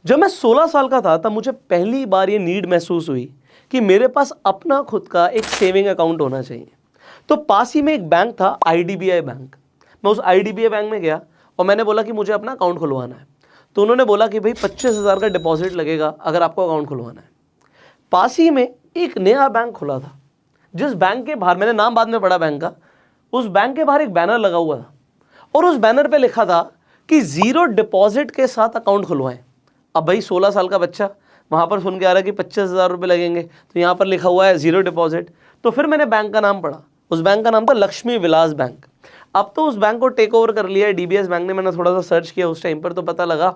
जब मैं 16 साल का था तब मुझे पहली बार ये नीड महसूस हुई कि मेरे पास अपना खुद का एक सेविंग अकाउंट होना चाहिए। तो पास ही में एक बैंक था, आईडीबीआई बैंक। मैं उस आईडीबीआई बैंक में गया और मैंने बोला कि मुझे अपना अकाउंट खुलवाना है। तो उन्होंने बोला कि भाई 25,000 का डिपॉजिट लगेगा अगर आपको अकाउंट खुलवाना है। पास ही में एक नया बैंक खुला था, जिस बैंक के बाहर, मैंने नाम बाद में पढ़ा बैंक का, उस बैंक के बाहर एक बैनर लगा हुआ था और उस बैनर पे लिखा था कि 0 डिपॉजिट के साथ अकाउंट खुलवाएं। अब भाई 16 साल का बच्चा वहाँ पर सुन के आ रहा है कि 25,000 रुपये लगेंगे, तो यहाँ पर लिखा हुआ है 0 डिपॉजिट। तो फिर मैंने बैंक का नाम पढ़ा, उस बैंक का नाम था लक्ष्मी विलास बैंक। अब तो उस बैंक को टेक ओवर कर लिया है डीबीएस बैंक ने। मैंने थोड़ा सा सर्च किया उस टाइम पर तो पता लगा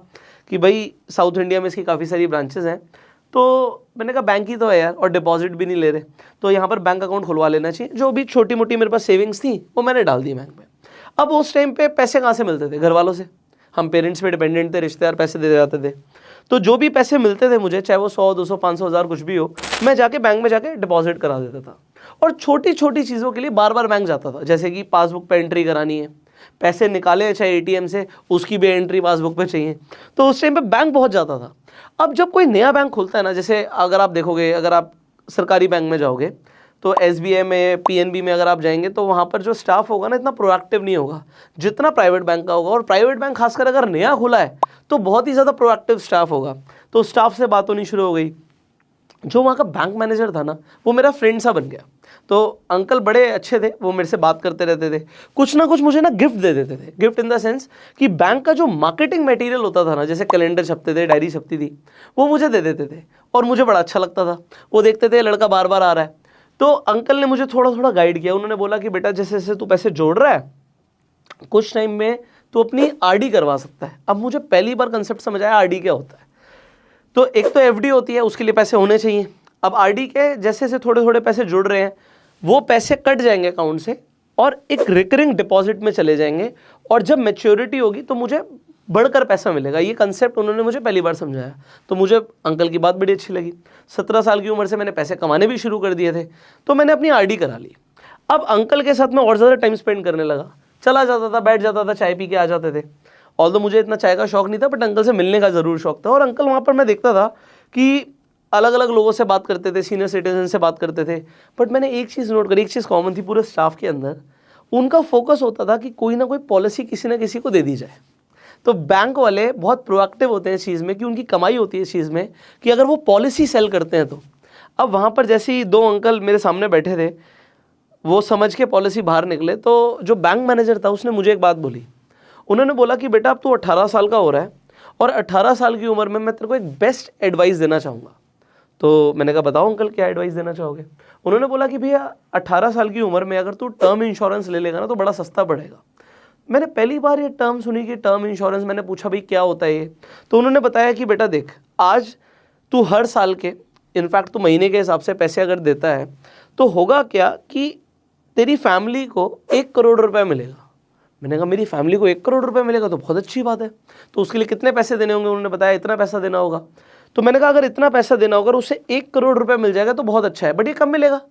कि भाई साउथ इंडिया में इसकी काफ़ी सारी ब्रांचेस हैं। तो मैंने कहा बैंक ही तो है यार और डिपॉजिट भी नहीं ले रहे, तो यहाँ पर बैंक अकाउंट खुलवा लेना चाहिए। जो भी छोटी मोटी मेरे पास सेविंग्स थी वो मैंने डाल दी बैंक में। अब उस टाइम पे पैसे कहाँ से मिलते थे? घर वालों से। हम पेरेंट्स पे डिपेंडेंट थे, रिश्तेदार पैसे दे जाते थे। तो जो भी पैसे मिलते थे मुझे, चाहे वो 100, 200, 500, 1000 कुछ भी हो, मैं जाके बैंक में जाके डिपॉजिट करा देता था। और छोटी छोटी चीज़ों के लिए बार बार बैंक जाता था, जैसे कि पासबुक पे एंट्री करानी है, पैसे निकाले चाहे एटीएम से, उसकी भी एंट्री पासबुक पे चाहिए। तो उस टाइम पे बैंक बहुत जाता था। अब जब कोई नया बैंक खुलता है ना, जैसे अगर आप देखोगे, अगर आप सरकारी बैंक में जाओगे तो एसबीआई में, पीएनबी में अगर आप जाएंगे तो वहाँ पर जो स्टाफ होगा ना, इतना प्रोएक्टिव नहीं होगा जितना प्राइवेट बैंक का होगा। और प्राइवेट बैंक खासकर अगर नया खुला है तो बहुत ही ज़्यादा प्रोएक्टिव स्टाफ होगा। तो स्टाफ से बात होनी शुरू हो गई। जो वहाँ का बैंक मैनेजर था ना, वो मेरा फ्रेंड सा बन गया। तो अंकल बड़े अच्छे थे, वो मेरे से बात करते रहते थे, कुछ ना कुछ मुझे ना गिफ्ट दे देते थे। गिफ्ट इन द सेंस कि बैंक का जो मार्केटिंग मटेरियल होता था ना, जैसे कैलेंडर छपते थे, डायरी छपती थी, वो मुझे दे देते थे और मुझे बड़ा अच्छा लगता था। वो देखते थे लड़का बार बार आ रहा है, तो अंकल ने मुझे थोड़ा थोड़ा गाइड किया। उन्होंने बोला कि बेटा जैसे जैसे तू पैसे जोड़ रहा है, कुछ टाइम में तू अपनी आरडी करवा सकता है। अब मुझे पहली बार कंसेप्ट समझ आया आरडी क्या होता है। तो एक तो एफडी होती है, उसके लिए पैसे होने चाहिए। अब आरडी के जैसे जैसे थोड़े थोड़े पैसे जुड़ रहे हैं, वो पैसे कट जाएंगे अकाउंट से और एक रिकरिंग डिपॉजिट में चले जाएंगे, और जब मैच्योरिटी होगी तो मुझे बढ़कर पैसा मिलेगा। ये कंसेप्ट उन्होंने मुझे पहली बार समझाया, तो मुझे अंकल की बात बड़ी अच्छी लगी। 17 साल की उम्र से मैंने पैसे कमाने भी शुरू कर दिए थे, तो मैंने अपनी आरडी करा ली। अब अंकल के साथ मैं और ज़्यादा टाइम स्पेंड करने लगा, चला जाता था, बैठ जाता था, चाय पी के आ जाते थे। ऑल्दो मुझे इतना चाय का शौक नहीं था, बट अंकल से मिलने का ज़रूर शौक था। और अंकल वहाँ पर मैं देखता था कि अलग अलग लोगों से बात करते थे, सीनियर सिटीजन से बात करते थे। बट मैंने एक चीज़ नोट करी, एक चीज़ कॉमन थी पूरे स्टाफ के अंदर, उनका फोकस होता था कि कोई ना कोई पॉलिसी किसी ना किसी को दे दी जाए। तो बैंक वाले बहुत प्रोएक्टिव होते हैं इस चीज़ में कि उनकी कमाई होती है इस चीज़ में कि अगर वो पॉलिसी सेल करते हैं तो। अब वहाँ पर जैसे ही 2 अंकल मेरे सामने बैठे थे, वो समझ के पॉलिसी बाहर निकले, तो जो बैंक मैनेजर था उसने मुझे एक बात बोली। उन्होंने बोला कि बेटा अब तू 18 साल का हो रहा है और 18 साल की उम्र में मैं तेरे को एक बेस्ट एडवाइस देना चाहूँगा। तो मैंने कहा बताओ अंकल क्या एडवाइस देना चाहोगे? उन्होंने बोला कि भैया 18 साल की उम्र में अगर तू टर्म इंश्योरेंस ले लेगा ना तो बड़ा सस्ता पड़ेगा। मैंने पहली बार ये टर्म सुनी कि टर्म इंश्योरेंस। मैंने पूछा भाई क्या होता है ये? तो उन्होंने बताया कि बेटा देख, आज तू हर साल के, इनफैक्ट तू महीने के हिसाब से पैसे अगर देता है तो होगा क्या कि तेरी फैमिली को 1 करोड़ रुपए मिलेगा। मैंने कहा मेरी फैमिली को 1 करोड़ रुपए मिलेगा तो बहुत अच्छी बात है, तो उसके लिए कितने पैसे देने होंगे? उन्होंने बताया इतना पैसा देना होगा। तो मैंने कहा अगर इतना पैसा देना होगा, उससे 1 करोड़ रुपए मिल जाएगा तो बहुत अच्छा है, बट ये कब मिलेगा?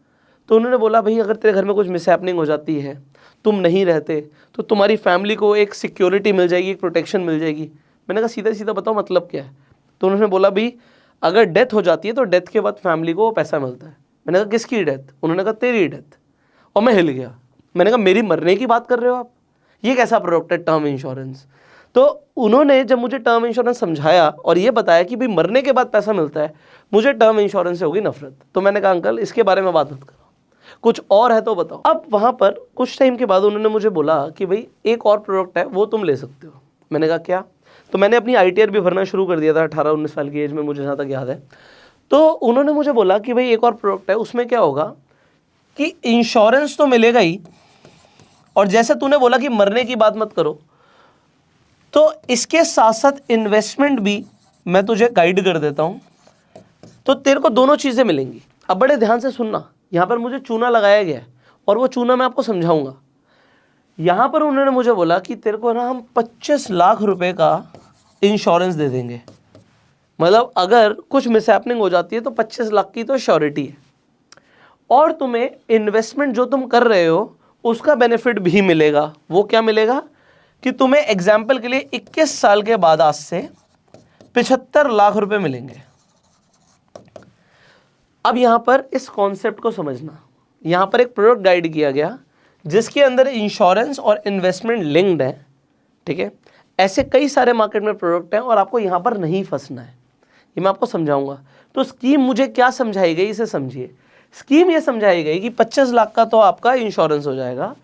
तो उन्होंने बोला भाई अगर तेरे घर में कुछ मिसहैपनिंग हो जाती है, तुम नहीं रहते, तो तुम्हारी फैमिली को एक सिक्योरिटी मिल जाएगी, एक प्रोटेक्शन मिल जाएगी। मैंने कहा सीधा सीधा बताओ मतलब क्या है? तो उन्होंने बोला भाई अगर डेथ हो जाती है तो डेथ के बाद फैमिली को पैसा मिलता है। मैंने कहा किसकी डेथ? उन्होंने कहा तेरी डेथ। और मैं हिल गया। मैंने कहा मेरी मरने की बात कर रहे हो आप? ये कैसा प्रोडक्ट है टर्म इंश्योरेंस? तो उन्होंने जब मुझे टर्म इंश्योरेंस समझाया और ये बताया कि भाई मरने के बाद पैसा मिलता है, मुझे टर्म इंश्योरेंस से होगी नफरत। तो मैंने कहा अंकल इसके बारे में बात मत करो, कुछ और है तो बताओ। अब वहाँ पर कुछ टाइम के बाद उन्होंने मुझे बोला कि भाई एक और प्रोडक्ट है वो तुम ले सकते हो। मैंने कहा क्या? तो मैंने अपनी ITR भी भरना शुरू कर दिया था 18-19 साल की एज में, मुझे जहाँ तक याद है। तो उन्होंने मुझे बोला कि भाई एक और प्रोडक्ट है, उसमें क्या होगा कि इंश्योरेंस तो मिलेगा ही, और जैसे तूने बोला कि मरने की बात मत करो, तो इसके साथ साथ इन्वेस्टमेंट भी मैं तुझे गाइड कर देता हूँ, तो तेरे को दोनों चीज़ें मिलेंगी। अब बड़े ध्यान से सुनना, यहाँ पर मुझे चूना लगाया गया है और वो चूना मैं आपको समझाऊंगा। यहाँ पर उन्होंने मुझे बोला कि तेरे को ना हम 25 लाख रुपए का इंश्योरेंस दे देंगे, मतलब अगर कुछ मिसहैपनिंग हो जाती है तो 25 लाख की तो श्योरिटी है, और तुम्हें इन्वेस्टमेंट जो तुम कर रहे हो उसका बेनिफिट भी मिलेगा। वो क्या मिलेगा कि तुम्हें एग्जाम्पल के लिए 21 साल के बाद आज से 75 लाख रुपए मिलेंगे। अब यहां पर इस कॉन्सेप्ट को समझना, यहां पर एक प्रोडक्ट गाइड किया गया जिसके अंदर इंश्योरेंस और इन्वेस्टमेंट लिंक्ड है, ठीक है। ऐसे कई सारे मार्केट में प्रोडक्ट हैं और आपको यहां पर नहीं फंसना है, ये मैं आपको समझाऊंगा। तो स्कीम मुझे क्या समझाई गई, इसे समझिए। स्कीम ये समझाई गई कि 25 लाख का तो आपका इंश्योरेंस हो जाएगा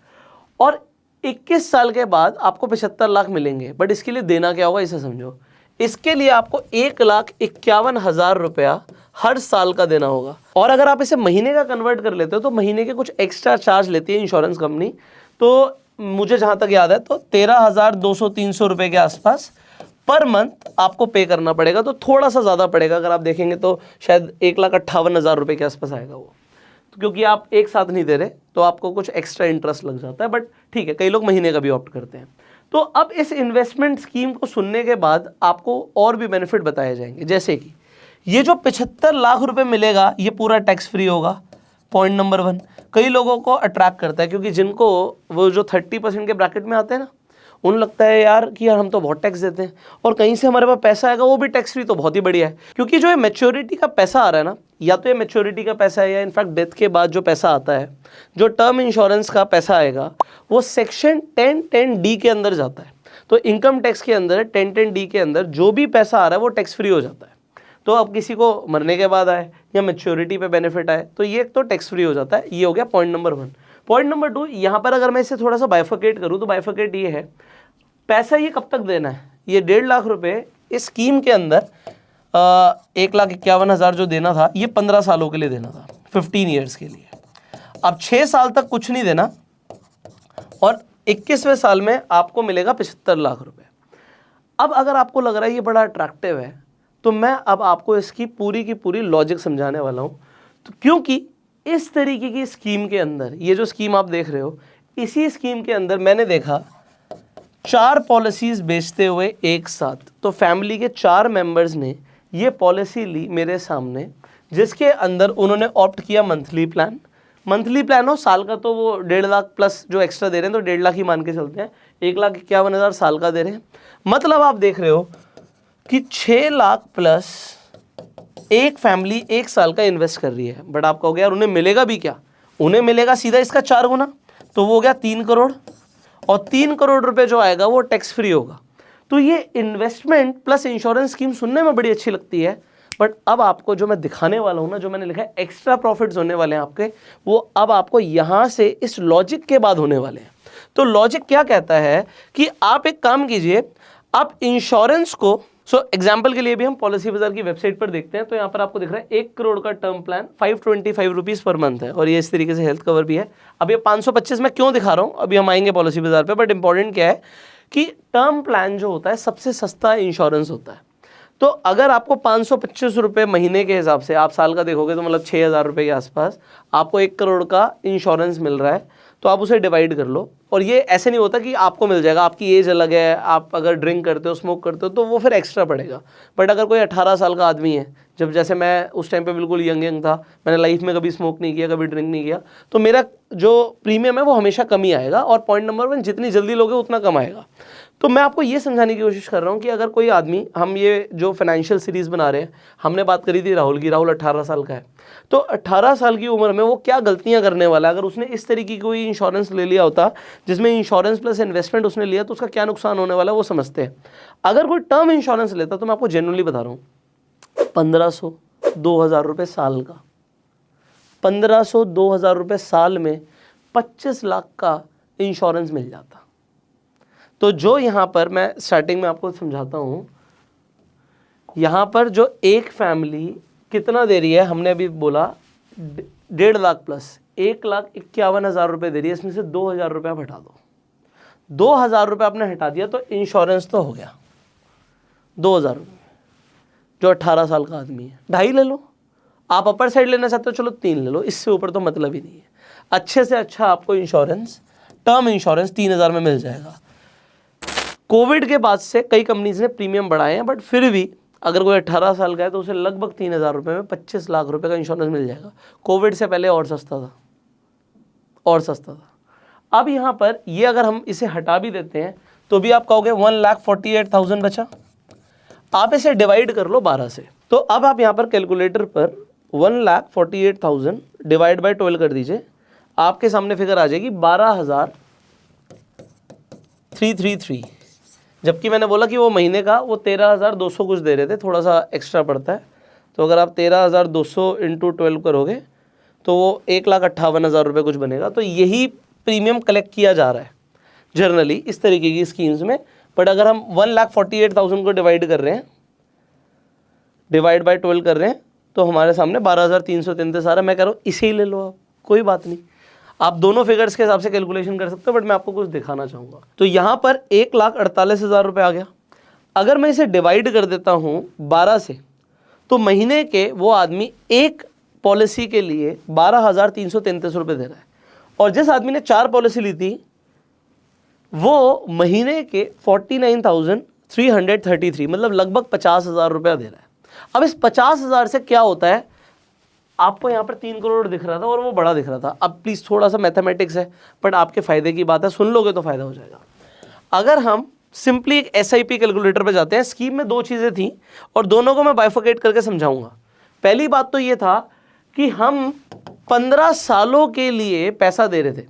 और 21 साल के बाद आपको 75 लाख मिलेंगे, बट इसके लिए देना क्या होगा इसे समझो। इसके लिए आपको 1,51,000 रुपया हर साल का देना होगा। और अगर आप इसे महीने का कन्वर्ट कर लेते हो तो महीने के कुछ एक्स्ट्रा चार्ज लेती है इंश्योरेंस कंपनी, तो मुझे जहां तक याद है तो 13,200-300 रुपए के आसपास पर मंथ आपको पे करना पड़ेगा। तो थोड़ा सा ज़्यादा पड़ेगा, अगर आप देखेंगे तो शायद 1,58,000 रुपये के आसपास आएगा वो, तो क्योंकि आप एक साथ नहीं दे रहे तो आपको कुछ एक्स्ट्रा इंटरेस्ट लग जाता है, बट ठीक है, कई लोग महीने का भी ऑप्ट करते हैं। तो अब इस इन्वेस्टमेंट स्कीम को सुनने के बाद आपको और भी बेनिफिट बताए जाएंगे, जैसे कि ये जो 75 लाख रुपए मिलेगा ये पूरा टैक्स फ्री होगा, पॉइंट नंबर 1। कई लोगों को अट्रैक्ट करता है क्योंकि जिनको वो जो 30% के ब्रैकेट में आते हैं ना, उन्हें लगता है यार कि यार हम तो बहुत टैक्स देते हैं और कहीं से हमारे पास पैसा आएगा वो भी टैक्स फ्री, तो बहुत ही बढ़िया है। क्योंकि जो ये मैच्योरिटी का पैसा आ रहा है ना, या तो ये मैच्योरिटी का पैसा है या इनफैक्ट डेथ के बाद जो पैसा आता है, जो टर्म इंश्योरेंस का पैसा आएगा वो सेक्शन 10(10)(d) के अंदर जाता है। तो इनकम टैक्स के अंदर 10(10)(d) के अंदर जो भी पैसा आ रहा है वो टैक्स फ्री हो जाता है। तो अब किसी को मरने के बाद आए या मैच्योरिटी पे बेनिफिट आए तो ये तो टैक्स फ्री हो जाता है। ये हो गया पॉइंट नंबर 1। पॉइंट नंबर 2, यहाँ पर अगर मैं इसे थोड़ा सा बाइफर्केट करूँ तो बाइफर्केट ये है, पैसा ये कब तक देना है। ये 1.5 लाख रुपए इस स्कीम के अंदर 1,51,000 जो देना था ये 15 सालों के लिए देना था, 15 ईयर्स के लिए। अब 6 साल तक कुछ नहीं देना और 21वें साल में आपको मिलेगा 75 लाख रुपए। अब अगर आपको लग रहा है ये बड़ा अट्रैक्टिव है तो मैं अब आपको इसकी पूरी की पूरी लॉजिक समझाने वाला हूँ। तो क्योंकि इस तरीके की स्कीम के अंदर, ये जो स्कीम आप देख रहे हो, इसी स्कीम के अंदर मैंने देखा 4 पॉलिसीज बेचते हुए एक साथ। तो फैमिली के 4 मेंबर्स ने ये पॉलिसी ली मेरे सामने, जिसके अंदर उन्होंने ऑप्ट किया मंथली प्लान। मंथली प्लान हो, साल का तो वो 1.5 लाख प्लस जो एक्स्ट्रा दे रहे हैं तो 1.5 लाख ही मान के चलते हैं, 1,51,000 साल का दे रहे हैं। मतलब आप देख रहे हो कि 6 लाख प्लस एक फैमिली एक साल का इन्वेस्ट कर रही है। बट आप कहोगे यार उन्हें मिलेगा भी क्या, उन्हें मिलेगा सीधा इसका 4 गुना, तो वो हो गया 3 करोड़, और 3 करोड़ रुपए जो आएगा वो टैक्स फ्री होगा। तो ये इन्वेस्टमेंट प्लस इंश्योरेंस स्कीम सुनने में बड़ी अच्छी लगती है, बट अब आपको जो मैं दिखाने वाला हूं ना, जो मैंने लिखा है एक्स्ट्रा प्रॉफिट्स होने वाले हैं आपके, वो अब आपको यहां से इस लॉजिक के बाद होने वाले हैं। तो लॉजिक क्या कहता है कि आप एक काम कीजिए, आप इंश्योरेंस को, एग्जाम्पल के लिए भी हम पॉलिसी बाजार की वेबसाइट पर देखते हैं तो यहाँ पर आपको दिख रहा है 1 करोड़ का term plan 525 rupees per month है, और ये इस तरीके से हेल्थ कवर भी है। अब ये 525 मैं क्यों दिखा रहा हूँ, अभी हम आएंगे पॉलिसी बाजार पे, बट इंपॉर्टेंट क्या है कि टर्म प्लान जो होता है सबसे सस्ता इंश्योरेंस होता है। तो अगर आपको 525 रुपये महीने के हिसाब से, आप साल का देखोगे तो मतलब 6,000 रुपये के आसपास आपको 1 करोड़ का इंश्योरेंस मिल रहा है, तो आप उसे डिवाइड कर लो। और ये ऐसे नहीं होता कि आपको मिल जाएगा, आपकी एज अलग है, आप अगर ड्रिंक करते हो, स्मोक करते हो तो वो फिर एक्स्ट्रा पड़ेगा। बट अगर कोई 18 साल का आदमी है, जब जैसे मैं उस टाइम पे बिल्कुल यंग था, मैंने लाइफ में कभी स्मोक नहीं किया, कभी ड्रिंक नहीं किया, तो मेरा जो प्रीमियम है वो हमेशा कम ही आएगा। और पॉइंट नंबर 1, जितनी जल्दी लोगे उतना कम आएगा। तो मैं आपको ये समझाने की कोशिश कर रहा हूँ कि अगर कोई आदमी, हम ये जो फाइनेंशियल सीरीज़ बना रहे हैं, हमने बात करी थी राहुल की, राहुल 18 साल का है, तो 18 साल की उम्र में वो क्या गलतियां करने वाला है। अगर उसने इस तरीके की कोई इंश्योरेंस ले लिया होता जिसमें इंश्योरेंस प्लस इन्वेस्टमेंट उसने लिया, तो उसका क्या नुकसान होने वाला है वो समझते हैं। अगर कोई टर्म इंश्योरेंस लेता, तो मैं आपको जेन्युइनली बता रहा हूँ, 1,500-2,000 रुपये साल का, 1,500-2,000 रुपये साल में 25 लाख का इंश्योरेंस मिल जाता। तो जो यहाँ पर मैं स्टार्टिंग में आपको समझाता हूँ, यहाँ पर जो एक फैमिली कितना दे रही है, हमने अभी बोला 1.5 लाख प्लस 1,51,000 रुपये दे रही है, इसमें से 2,000 रुपये आप हटा दो, 2,000 रुपये आपने हटा दिया तो इंश्योरेंस तो हो गया 2,000 रुपये। जो 18 साल का आदमी है 2.5 ले लो, आप अपर साइड लेना चाहते हो चलो 3 ले लो, इससे ऊपर तो मतलब ही नहीं है। अच्छे से अच्छा आपको इंश्योरेंस, टर्म इंश्योरेंस 3,000 में मिल जाएगा। कोविड के बाद से कई कंपनीज ने प्रीमियम बढ़ाए हैं, बट फिर भी अगर कोई 18 साल का है तो उसे लगभग 3,000 रुपये में 25 लाख रुपए का इंश्योरेंस मिल जाएगा। कोविड से पहले और सस्ता था, और सस्ता था। अब यहाँ पर ये अगर हम इसे हटा भी देते हैं तो भी आप कहोगे 1,48,000 बचा। आप इसे डिवाइड कर लो 12 से। तो अब आप यहाँ पर कैलकुलेटर पर 1,48,000 डिवाइड बाय 12 कर दीजिए, आपके सामने फिगर आ जाएगी 12,333। जबकि मैंने बोला कि वो महीने का वो 13,200 कुछ दे रहे थे, थोड़ा सा एक्स्ट्रा पड़ता है। तो अगर आप 13,200 इंटू 12 करोगे तो वो 1,58,000 रुपये कुछ बनेगा। तो यही प्रीमियम कलेक्ट किया जा रहा है जनरली इस तरीके की स्कीम्स में। बट अगर हम 1,48,000 को डिवाइड कर रहे हैं, डिवाइड बाय 12 कर रहे हैं, तो हमारे सामने 12,333 आ रहा है। मैं कह रहा हूँ इसे ही ले लो आप, कोई बात नहीं, आप दोनों फिगर्स के हिसाब से कैलकुलेशन कर सकते हो, बट मैं आपको कुछ दिखाना चाहूँगा। तो यहाँ पर 1,48,000 रुपये आ गया। अगर मैं इसे डिवाइड कर देता हूँ 12 से, तो महीने के वो आदमी एक पॉलिसी के लिए 12,333 रुपये दे रहा है, और जिस आदमी ने 4 पॉलिसी ली थी वो महीने के 49,333 मतलब लगभग 50,000 रुपया दे रहा है। अब इस 50,000 से क्या होता है, आपको यहाँ पर 3 करोड़ दिख रहा था और वो बड़ा दिख रहा था। अब प्लीज़ थोड़ा सा मैथमेटिक्स है, बट आपके फ़ायदे की बात है, सुन लोगे तो फ़ायदा हो जाएगा। अगर हम सिंपली एक SIP कैलकुलेटर पे जाते हैं, स्कीम में 2 चीज़ें थी और दोनों को मैं बाइफोकेट करके समझाऊंगा। पहली बात तो ये था कि हम 15 सालों के लिए पैसा दे रहे थे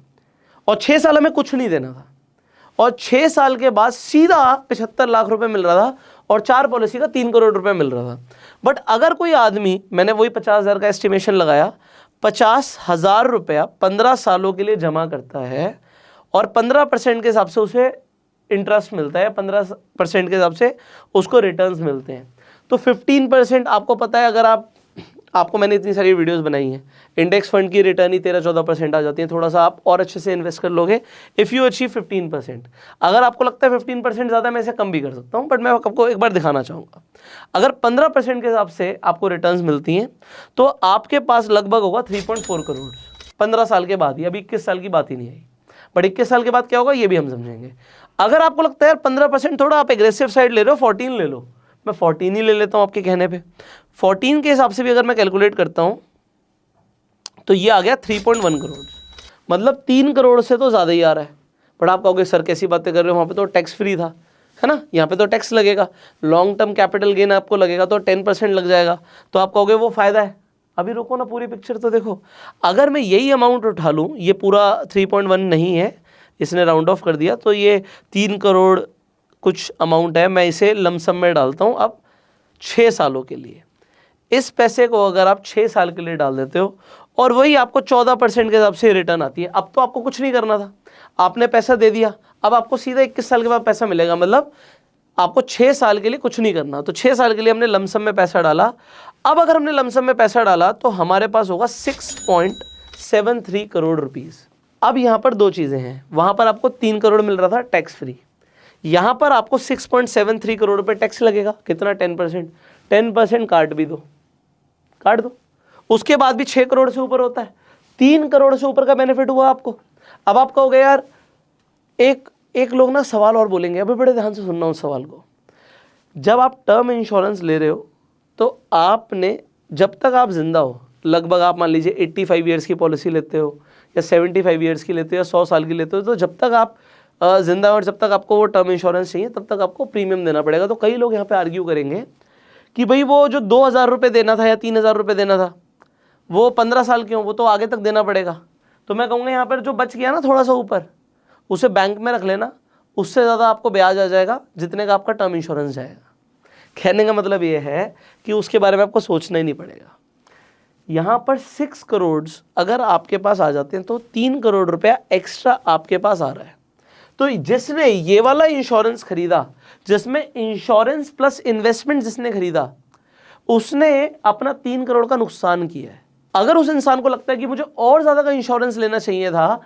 और 6 साल में कुछ नहीं देना था, और 6 साल के बाद सीधा 75 लाख रुपए मिल रहा था और 4 पॉलिसी का 3 करोड़ रुपए मिल रहा था। बट अगर कोई आदमी, मैंने वही 50,000 का एस्टिमेशन लगाया, 50,000 रुपया 15 सालों के लिए जमा करता है और 15% के हिसाब से उसे इंटरेस्ट मिलता है, 15% के हिसाब से उसको रिटर्न्स मिलते हैं। तो 15% आपको पता है, अगर आपको मैंने इतनी सारी वीडियोस बनाई हैं, इंडेक्स फंड की रिटर्न ही 13-14% आ जाती है। थोड़ा सा आप और अच्छे से इन्वेस्ट कर लोगे इफ़ यू अचीव 15%। अगर आपको लगता है 15% ज़्यादा, मैं इसे कम भी कर सकता हूँ, बट मैं आपको एक बार दिखाना चाहूँगा। अगर 15% के हिसाब से आपको रिटर्न्स मिलती हैं तो आपके पास लगभग होगा 3.4 करोड़ 15 साल के बाद ही। अभी 21 साल की बात ही नहीं आई, बट 21 साल के बाद क्या होगा ये भी हम समझेंगे। अगर आपको लगता है यार 15% थोड़ा आप एग्रेसिव साइड ले रहे हो, 14 ले लो, मैं 14 ही ले लेता हूँ आपके कहने पे। 14 के हिसाब से भी अगर मैं कैलकुलेट करता हूँ तो ये आ गया 3.1 करोड़, मतलब 3 करोड़ से तो ज़्यादा ही आ रहा है। बट आप कहोगे सर कैसी बातें कर रहे हो, वहाँ पे तो टैक्स फ्री था, है ना, यहाँ पे तो टैक्स लगेगा, लॉन्ग टर्म कैपिटल गेन आपको लगेगा तो 10% लग जाएगा। तो आप कहोगे वो फ़ायदा है। अभी रुको ना, पूरी पिक्चर तो देखो। अगर मैं यही अमाउंट उठा लूँ, ये पूरा 3.1 नहीं है, इसने राउंड ऑफ कर दिया, तो ये 3 करोड़ कुछ अमाउंट है, मैं इसे लमसम में डालता हूँ अब 6 सालों के लिए। इस पैसे को अगर आप 6 साल के लिए डाल देते हो और वही आपको 14% के हिसाब से रिटर्न आती है। अब तो आपको कुछ नहीं करना था, आपने पैसा दे दिया, अब आपको सीधा 21 साल के बाद पैसा मिलेगा, मतलब आपको 6 साल के लिए कुछ नहीं करना। तो 6 साल के लिए हमने लमसम में पैसा डाला। अब अगर हमने लमसम में पैसा डाला तो हमारे पास होगा 6.73 करोड़ रुपीज़। अब यहाँ पर 2 चीज़ें हैं, वहाँ पर आपको 3 करोड़ मिल रहा था टैक्स फ्री, यहाँ पर आपको 6.73 करोड़ रुपए टैक्स लगेगा। कितना? 10%। 10% काट भी दो, काट दो, उसके बाद भी 6 करोड़ से ऊपर होता है, 3 करोड़ से ऊपर का बेनिफिट हुआ आपको। अब आप कहोगे यार एक लोग ना सवाल और बोलेंगे, अभी बड़े ध्यान से सुनना उस सवाल को। जब आप टर्म इंश्योरेंस ले रहे हो तो आपने, जब तक आप जिंदा हो, लगभग आप मान लीजिए 85 ईयर्स की पॉलिसी लेते हो या 75 ईयर्स की लेते हो या 100 साल की लेते हो, तो जब तक आप जिंदा और जब तक आपको वो टर्म इंश्योरेंस चाहिए तब तक आपको प्रीमियम देना पड़ेगा। तो कई लोग यहाँ पे आर्ग्यू करेंगे कि भाई वो जो 2,000 रुपये देना था या 3,000 रुपये देना था वो 15 साल क्यों, वो तो आगे तक देना पड़ेगा। तो मैं कहूँगा यहाँ पर जो बच गया ना थोड़ा सा ऊपर, उसे बैंक में रख लेना, उससे ज़्यादा आपको ब्याज आ जाएगा जितने का आपका टर्म इंश्योरेंस जाएगा। कहने का मतलब ये है कि उसके बारे में आपको सोचना ही नहीं पड़ेगा। यहाँ पर 6 करोड़ अगर आपके पास आ जाते हैं तो 3 करोड़ रुपया एक्स्ट्रा आपके पास आ रहा है। तो जिसने ये वाला इंश्योरेंस खरीदा, जिसमें इंश्योरेंस प्लस इन्वेस्टमेंट जिसने खरीदा, उसने अपना 3 करोड़ का नुकसान किया है। अगर उस इंसान को लगता है कि मुझे और ज़्यादा का इंश्योरेंस लेना चाहिए था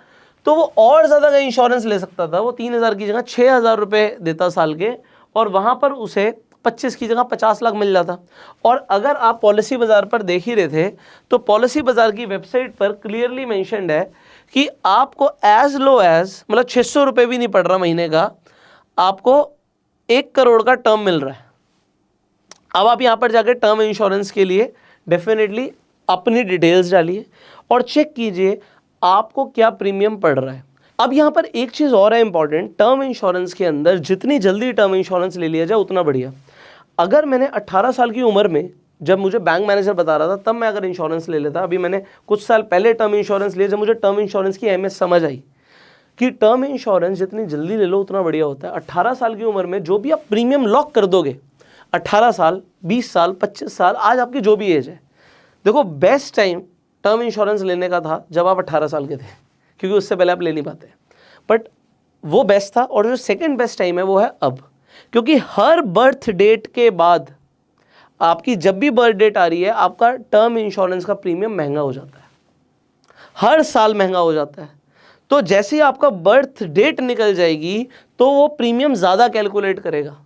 तो वो और ज़्यादा का इंश्योरेंस ले सकता था। वो 3,000 की जगह 6,000 रुपये देता साल के, और वहाँ पर उसे 25 की जगह 50 लाख मिल जाता। और अगर आप पॉलिसी बाज़ार पर देख ही रहे थे तो पॉलिसी बाज़ार की वेबसाइट पर क्लियरली मेंशन्ड है कि आपको एज लो एज, मतलब 600 रुपये भी नहीं पड़ रहा महीने का, आपको 1 करोड़ का टर्म मिल रहा है। अब आप यहाँ पर जाकर टर्म इंश्योरेंस के लिए डेफिनेटली अपनी डिटेल्स डालिए और चेक कीजिए आपको क्या प्रीमियम पड़ रहा है। अब यहाँ पर एक चीज़ और है इंपॉर्टेंट, टर्म इंश्योरेंस के अंदर जितनी जल्दी टर्म इंश्योरेंस ले लिया जाए उतना बढ़िया। अगर मैंने 18 साल की उम्र में, जब मुझे बैंक मैनेजर बता रहा था, तब मैं अगर इंश्योरेंस ले लेता, अभी मैंने कुछ साल पहले टर्म इंश्योरेंस लिया, जब मुझे टर्म इंश्योरेंस की अहमियत समझ आई कि टर्म इंश्योरेंस जितनी जल्दी ले लो उतना बढ़िया होता है। 18 साल की उम्र में जो भी आप प्रीमियम लॉक कर दोगे, 18 साल, 20 साल, 25 साल, आज आपकी जो भी एज है, देखो बेस्ट टाइम टर्म इंश्योरेंस लेने का था जब आप 18 साल के थे, क्योंकि उससे पहले आप ले नहीं पाते, बट वो बेस्ट था। और जो सेकंड बेस्ट टाइम है वो है अब, क्योंकि हर बर्थ डेट के बाद, आपकी जब भी बर्थ डेट आ रही है, आपका टर्म इंश्योरेंस का प्रीमियम महंगा हो जाता है, हर साल महंगा हो जाता है। तो जैसे ही आपका बर्थ डेट निकल जाएगी तो वो प्रीमियम ज़्यादा कैलकुलेट करेगा।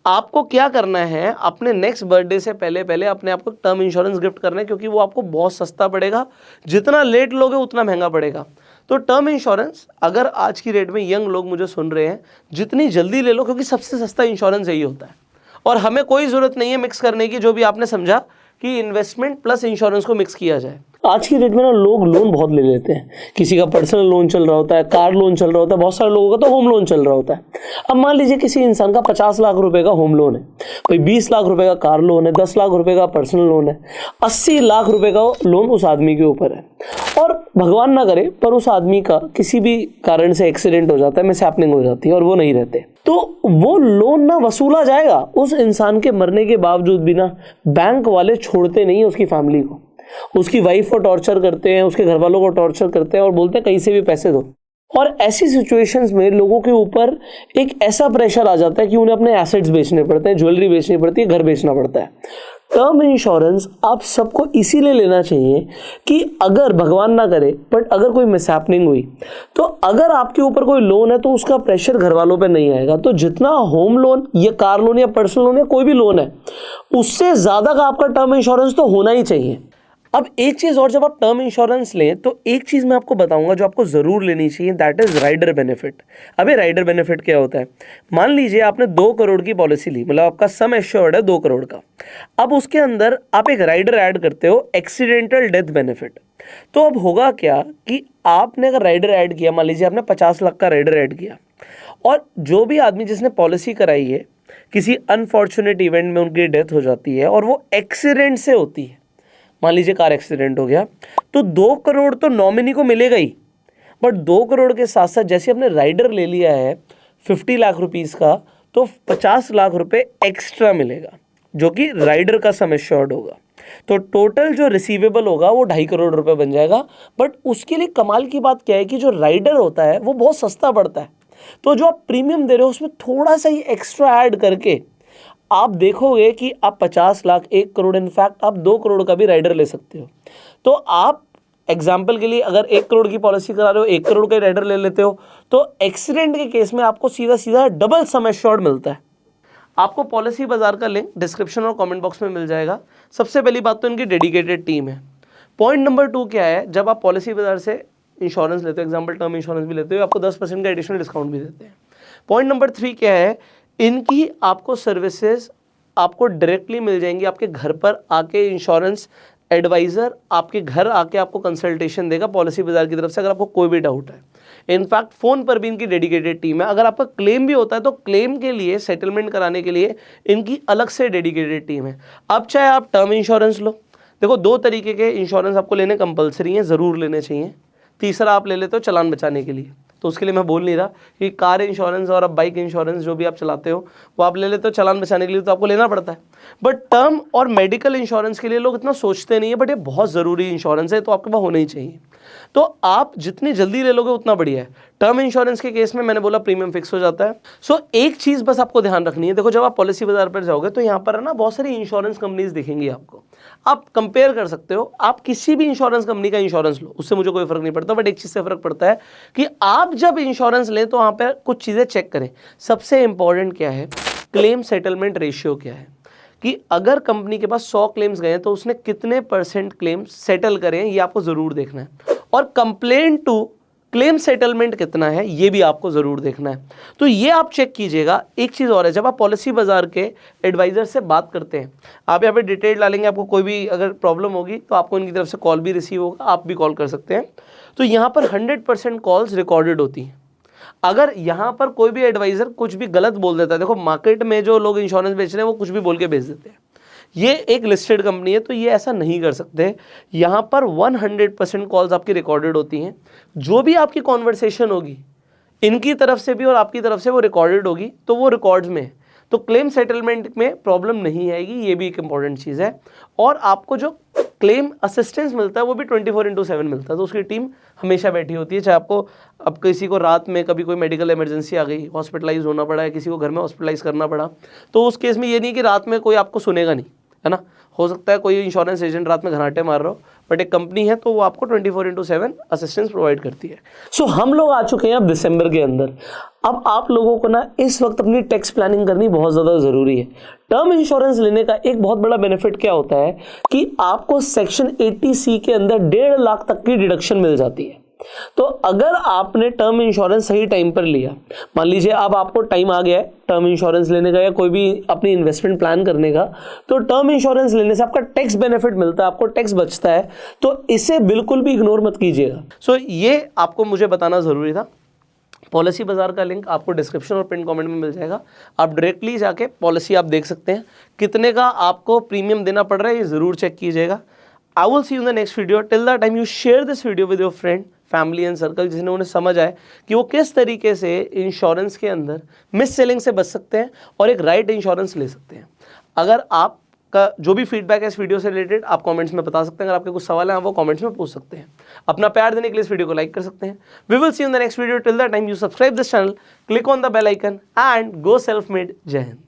आपको क्या करना है, अपने नेक्स्ट बर्थडे से पहले पहले अपने आप को टर्म इंश्योरेंस गिफ्ट करना है, क्योंकि वो आपको बहुत सस्ता पड़ेगा, जितना लेट लोगे उतना महंगा पड़ेगा। तो टर्म इंश्योरेंस अगर आज की डेट में यंग लोग मुझे सुन रहे हैं, जितनी जल्दी ले लो, क्योंकि सबसे सस्ता इंश्योरेंस यही होता है। और हमें कोई ज़रूरत नहीं है मिक्स करने की, जो भी आपने समझा कि इन्वेस्टमेंट प्लस इंश्योरेंस को मिक्स किया जाए। आज की डेट में ना लोग लोन बहुत ले लेते हैं, किसी का पर्सनल लोन चल रहा होता है, कार लोन चल रहा होता है, बहुत सारे लोगों का तो होम लोन चल रहा होता है। अब मान लीजिए किसी इंसान का 50 लाख रुपए का होम लोन है, कोई 20 लाख रुपए का कार लोन है, 10 लाख रुपए का पर्सनल लोन है, 80 लाख रुपए का लोन उस आदमी के ऊपर है, और भगवान ना करे पर उस आदमी का किसी भी कारण से एक्सीडेंट हो जाता है, मिसहैपनिंग हो जाती है और वो नहीं रहते, तो वो लोन ना वसूला जाएगा। उस इंसान के मरने के बावजूद भी ना बैंक वाले छोड़ते नहीं है उसकी फैमिली को, उसकी वाइफ को टॉर्चर करते हैं, उसके घर वालों को टॉर्चर करते हैं और बोलते हैं कहीं से भी पैसे दो। और ऐसी सिचुएशंस में लोगों के ऊपर एक ऐसा प्रेशर आ जाता है कि उन्हें अपने एसेट्स बेचने पड़ते हैं, ज्वेलरी बेचनी पड़ती है, घर बेचना पड़ता है। टर्म इंश्योरेंस आप सबको इसीलिए लेना चाहिए कि अगर भगवान ना करे बट अगर कोई मिसहैपनिंग हुई, तो अगर आपके ऊपर कोई लोन है तो उसका प्रेशर घर वालों पे नहीं आएगा। तो जितना होम लोन या कार लोन या पर्सनल लोन या कोई भी लोन है, उससे ज़्यादा का आपका टर्म इंश्योरेंस तो होना ही चाहिए। अब एक चीज़ और, जब आप टर्म इंश्योरेंस लें तो एक चीज़ मैं आपको बताऊंगा जो आपको ज़रूर लेनी चाहिए, दैट इज़ राइडर बेनिफिट। अबे राइडर बेनिफिट क्या होता है? मान लीजिए आपने 2 करोड़ की पॉलिसी ली, मतलब आपका सम एश्योर्ड है 2 करोड़ का। अब उसके अंदर आप एक राइडर ऐड करते हो, एक्सीडेंटल डेथ बेनिफिट। तो अब होगा क्या कि आपने अगर राइडर ऐड किया, मान लीजिए आपने 50 लाख का राइडर ऐड किया, और जो भी आदमी जिसने पॉलिसी कराई है, किसी अनफॉर्चुनेट इवेंट में उनकी डेथ हो जाती है और वो एक्सीडेंट से होती है, मान लीजिए कार एक्सीडेंट हो गया, तो 2 करोड़ तो नॉमिनी को मिलेगा ही, बट 2 करोड़ के साथ साथ जैसे आपने राइडर ले लिया है 50 लाख रुपीस का, तो 50 लाख रुपए एक्स्ट्रा मिलेगा, जो कि राइडर का सम एश्योर्ड होगा। तो टोटल जो रिसीवेबल होगा वो 2.5 करोड़ रुपए बन जाएगा। बट उसके लिए कमाल की बात क्या है कि जो राइडर होता है वो बहुत सस्ता पड़ता है, तो जो आप प्रीमियम दे रहे हो उसमें थोड़ा सा ही एक्स्ट्रा ऐड करके आप देखोगे कि आप 50 लाख, 1 करोड़, इनफैक्ट आप 2 करोड़ का भी राइडर ले सकते हो। तो आप एग्जाम्पल के लिए अगर 1 करोड़ की पॉलिसी करा रहे हो, 1 करोड़ का राइडर ले लेते हो, तो एक्सीडेंट के केस में आपको सीधा सीधा डबल सम एश्योर्ड मिलता है। आपको पॉलिसी बाजार का लिंक डिस्क्रिप्शन और कमेंट बॉक्स में मिल जाएगा। सबसे पहली बात तो इनकी डेडिकेटेड टीम है। पॉइंट नंबर 2 क्या है, जब आप पॉलिसी बाजार से इंश्योरेंस लेते हो, एग्जाम्पल टर्म इंश्योरेंस भी लेते हो, आपको 10% का एडिशनल डिस्काउंट भी देते हैं। पॉइंट नंबर 3 क्या है, इनकी आपको सर्विसेज आपको डायरेक्टली मिल जाएंगी, आपके घर पर आके इंश्योरेंस एडवाइज़र आपके घर आके आपको कंसल्टेशन देगा पॉलिसी बाजार की तरफ से, अगर आपको कोई भी डाउट है। इनफैक्ट फ़ोन पर भी इनकी डेडिकेटेड टीम है। अगर आपका क्लेम भी होता है तो क्लेम के लिए, सेटलमेंट कराने के लिए इनकी अलग से डेडिकेटेड टीम है। अब चाहे आप टर्म इंश्योरेंस लो, देखो 2 तरीके के इंश्योरेंस आपको लेने कंपलसरी हैं, ज़रूर लेने चाहिए। तीसरा आप ले लेते हो चालान बचाने के लिए, तो उसके लिए मैं बोल नहीं रहा कि कार इंश्योरेंस और अब बाइक इंश्योरेंस जो भी आप चलाते हो वो आप ले लेते हो चालान बचाने के लिए, तो आपको लेना पड़ता है। बट टर्म और मेडिकल इंश्योरेंस के लिए लोग इतना सोचते नहीं है, बट ये बहुत ज़रूरी इंश्योरेंस है, तो आपके पास होना ही चाहिए। तो आप जितनी जल्दी ले लोगे उतना बढ़िया है। टर्म इंश्योरेंस के केस में मैंने बोला प्रीमियम फिक्स हो जाता है। सो एक चीज़ बस आपको ध्यान रखनी है, देखो जब आप पॉलिसी बाजार पर जाओगे तो यहाँ पर है ना बहुत सारी इंश्योरेंस कंपनीज दिखेंगी आपको, आप कंपेयर कर सकते हो। आप किसी भी इंश्योरेंस कंपनी का इंश्योरेंस लो, उससे मुझे कोई फर्क नहीं पड़ता, बट एक चीज़ से फर्क पड़ता है कि आप जब इंश्योरेंस लें तो वहाँ पर कुछ चीज़ें चेक करें। सबसे इंपॉर्टेंट क्या है, क्लेम सेटलमेंट रेशियो क्या है, कि अगर कंपनी के पास 100 क्लेम्स गए तो उसने कितने % क्लेम्स सेटल करें, ये आपको ज़रूर देखना है। और कंप्लेंट टू क्लेम सेटलमेंट कितना है ये भी आपको ज़रूर देखना है, तो ये आप चेक कीजिएगा। एक चीज़ और है, जब आप पॉलिसी बाजार के एडवाइज़र से बात करते हैं, आप यहाँ पे डिटेल डालेंगे, आपको कोई भी अगर प्रॉब्लम होगी तो आपको इनकी तरफ से कॉल भी रिसीव होगा, आप भी कॉल कर सकते हैं। तो यहाँ पर 100% कॉल्स रिकॉर्डेड होती हैं। अगर यहाँ पर कोई भी एडवाइज़र कुछ भी गलत बोल देता है, देखो मार्केट में जो लोग इंश्योरेंस बेच रहे हैं वो कुछ भी बोल के बेच देते हैं, ये एक लिस्टेड कंपनी है तो ये ऐसा नहीं कर सकते। यहाँ पर 100% कॉल्स आपकी रिकॉर्डेड होती हैं, जो भी आपकी कॉन्वर्सेशन होगी इनकी तरफ से भी और आपकी तरफ से वो रिकॉर्डेड होगी, तो वो रिकॉर्ड्स में है, तो क्लेम सेटलमेंट में प्रॉब्लम नहीं आएगी, ये भी एक इंपॉर्टेंट चीज़ है। और आपको जो क्लेम असिस्टेंस मिलता है वो भी 24/7 मिलता है, तो उसकी टीम हमेशा बैठी होती है। चाहे आपको अब किसी को रात में कभी कोई मेडिकल इमरजेंसी आ गई, हॉस्पिटलाइज होना पड़ा है, किसी को घर में हॉस्पिटलाइज करना पड़ा, तो उस केस में ये नहीं कि रात में कोई आपको सुनेगा नहीं, है ना। हो सकता है कोई इंश्योरेंस एजेंट रात में घराटे मार रहा हो, बट एक कंपनी है तो वो आपको 24/7 असिस्टेंस प्रोवाइड करती है। सो हम लोग आ चुके हैं अब दिसंबर के अंदर। अब आप लोगों को ना इस वक्त अपनी टैक्स प्लानिंग करनी बहुत ज़्यादा ज़रूरी है। टर्म इंश्योरेंस लेने का एक बहुत बड़ा बेनिफिट क्या होता है कि आपको सेक्शन 80C के अंदर 1.5 लाख तक की डिडक्शन मिल जाती है। तो अगर आपने टर्म इंश्योरेंस सही टाइम पर लिया, मान लीजिए अब आपको टाइम आ गया है टर्म इंश्योरेंस लेने का या कोई भी अपनी इन्वेस्टमेंट प्लान करने का, तो टर्म इंश्योरेंस लेने से आपका टैक्स बेनिफिट मिलता है, आपको टैक्स बचता है, तो इसे बिल्कुल भी इग्नोर मत कीजिएगा। सो ये आपको मुझे बताना ज़रूरी था। पॉलिसी बाजार का लिंक आपको डिस्क्रिप्शन और पिन कमेंट में मिल जाएगा, आप डायरेक्टली जाके पॉलिसी आप देख सकते हैं। कितने का आपको प्रीमियम देना पड़ रहा है ये ज़रूर चेक कीजिएगा। I will see you in the next video. Till the time you share this video with your friend, family and circle, जिसने उन्हें समझ आए कि वो किस तरीके से इंश्योरेंस के अंदर मिस सेलिंग से बच सकते हैं और एक राइट इंश्योरेंस ले सकते हैं। अगर आपका जो भी फीडबैक है इस वीडियो से रिलेटेड आप कमेंट्स में बता सकते हैं। अगर आपके कुछ सवाल हैं आप वो कमेंट्स में पूछ सकते हैं। अपना प्यार देने के लिए इस वीडियो को लाइक कर सकते हैं। We will see you in the next video. Till the time you subscribe this channel, click on the bell icon and go self made. जय हिंद।